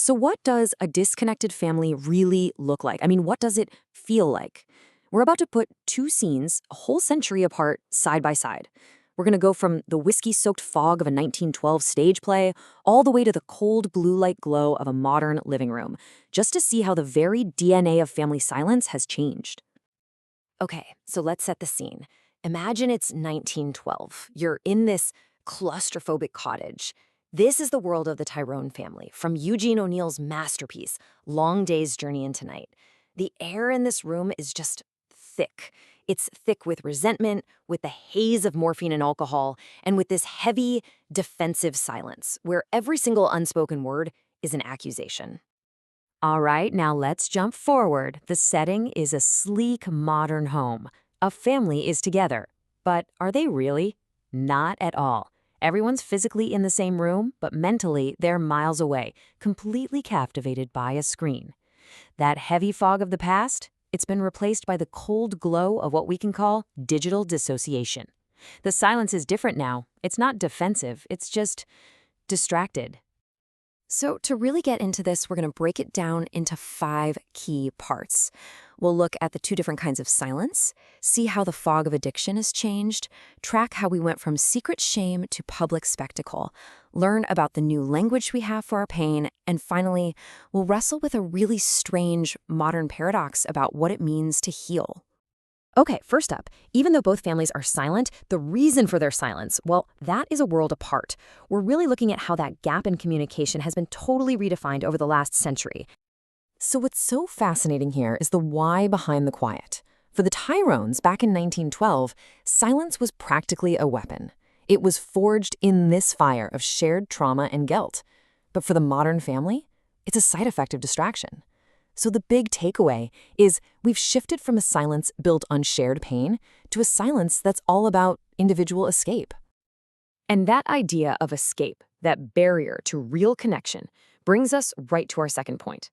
So what does a disconnected family really look like? I mean, what does it feel like? We're about to put two scenes a whole century apart side by side. We're going to go from the whiskey-soaked fog of a 1912 stage play all the way to the cold blue light glow of a modern living room, just to see how the very DNA of family silence has changed. Okay, so let's set the scene. Imagine it's 1912. You're in this claustrophobic cottage. This is the world of the Tyrone family, from Eugene O'Neill's masterpiece, Long Day's Journey into Night. The air in this room is just thick. It's thick with resentment, with the haze of morphine and alcohol, and with this heavy, defensive silence, where every single unspoken word is an accusation. All right, now let's jump forward. The setting is a sleek, modern home. A family is together. But are they really? Not at all. Everyone's physically in the same room, but mentally they're miles away, completely captivated by a screen. That heavy fog of the past? It's been replaced by the cold glow of what we can call digital dissociation. The silence is different now. It's not defensive, it's just distracted. So to really get into this, we're going to break it down into 5 key parts. We'll look at the 2 different kinds of silence, see how the fog of addiction has changed, track how we went from secret shame to public spectacle, learn about the new language we have for our pain, and finally, we'll wrestle with a really strange modern paradox about what it means to heal. Okay, first up, even though both families are silent, the reason for their silence, well, that is a world apart. We're really looking at how that gap in communication has been totally redefined over the last century. So what's so fascinating here is the why behind the quiet. For the Tyrones back in 1912, silence was practically a weapon. It was forged in this fire of shared trauma and guilt. But for the modern family, it's a side effect of distraction. So the big takeaway is we've shifted from a silence built on shared pain to a silence that's all about individual escape. And that idea of escape, that barrier to real connection, brings us right to our second point.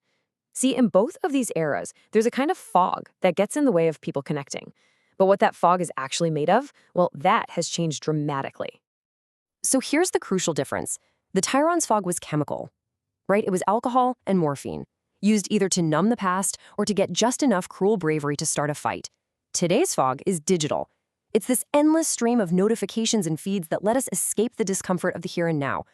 See, in both of these eras, there's a kind of fog that gets in the way of people connecting. But what that fog is actually made of, well, that has changed dramatically. So here's the crucial difference. The Tyrone's fog was chemical, right? It was alcohol and morphine, used either to numb the past or to get just enough cruel bravery to start a fight. Today's fog is digital. It's this endless stream of notifications and feeds that let us escape the discomfort of the here and now.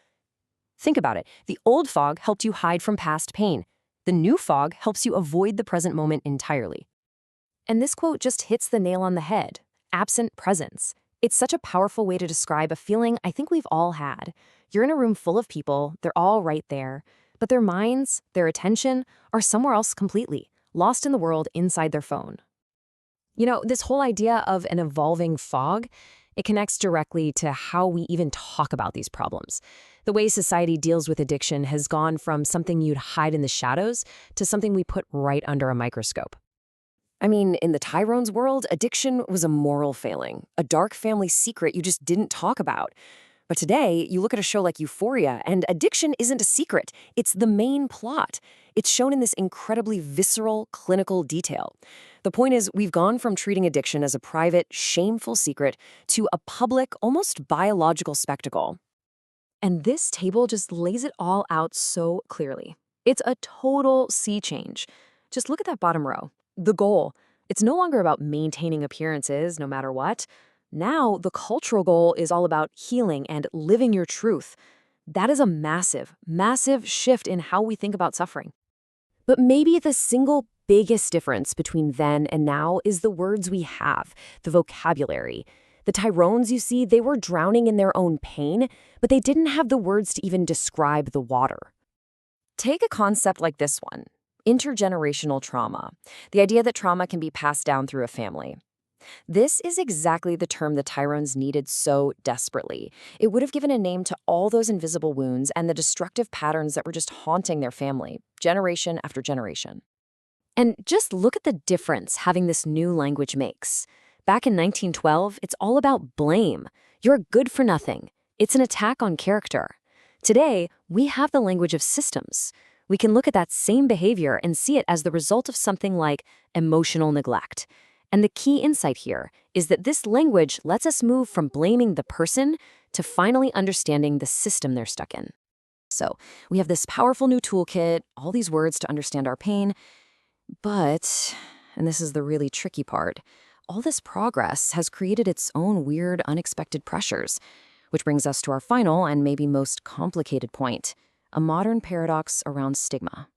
Think about it. The old fog helped you hide from past pain. The new fog helps you avoid the present moment entirely. And this quote just hits the nail on the head. Absent presence. It's such a powerful way to describe a feeling I think we've all had. You're in a room full of people, they're all right there, but their minds, their attention, are somewhere else completely, lost in the world inside their phone. You know, this whole idea of an evolving fog, it connects directly to how we even talk about these problems. The way society deals with addiction has gone from something you'd hide in the shadows to something we put right under a microscope. I mean, in the Tyrone's world, addiction was a moral failing, a dark family secret you just didn't talk about. But today, you look at a show like Euphoria, and addiction isn't a secret. It's the main plot. It's shown in this incredibly visceral, clinical detail. The point is, we've gone from treating addiction as a private, shameful secret to a public, almost biological spectacle. And this table just lays it all out so clearly. It's a total sea change. Just look at that bottom row. The goal. It's no longer about maintaining appearances, no matter what. Now, the cultural goal is all about healing and living your truth. That is a massive, massive shift in how we think about suffering. But maybe the single biggest difference between then and now is the words we have, the vocabulary. The Tyrones, you see, they were drowning in their own pain, but they didn't have the words to even describe the water. Take a concept like this one, intergenerational trauma, the idea that trauma can be passed down through a family. This is exactly the term the Tyrones needed so desperately. It would have given a name to all those invisible wounds and the destructive patterns that were just haunting their family, generation after generation. And just look at the difference having this new language makes. Back in 1912, it's all about blame. You're good for nothing. It's an attack on character. Today, we have the language of systems. We can look at that same behavior and see it as the result of something like emotional neglect. And the key insight here is that this language lets us move from blaming the person to finally understanding the system they're stuck in. So we have this powerful new toolkit, all these words to understand our pain, but, and this is the really tricky part, all this progress has created its own weird, unexpected pressures, which brings us to our final and maybe most complicated point, a modern paradox around stigma.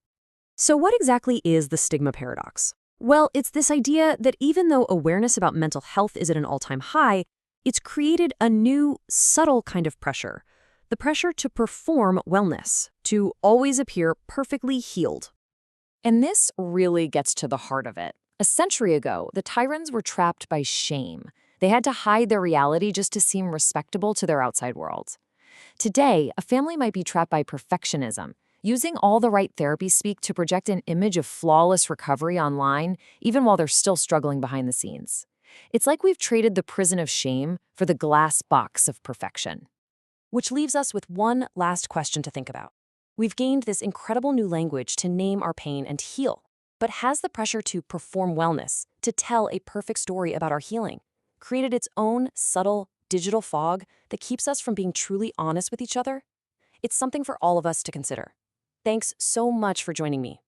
So what exactly is the stigma paradox? Well, it's this idea that even though awareness about mental health is at an all-time high, it's created a new, subtle kind of pressure. The pressure to perform wellness, to always appear perfectly healed. And this really gets to the heart of it. A century ago, the Tyrans were trapped by shame. They had to hide their reality just to seem respectable to their outside world. Today, a family might be trapped by perfectionism, using all the right therapy speak to project an image of flawless recovery online, even while they're still struggling behind the scenes. It's like we've traded the prison of shame for the glass box of perfection. Which leaves us with one last question to think about. We've gained this incredible new language to name our pain and heal, but has the pressure to perform wellness, to tell a perfect story about our healing, created its own subtle digital fog that keeps us from being truly honest with each other? It's something for all of us to consider. Thanks so much for joining me.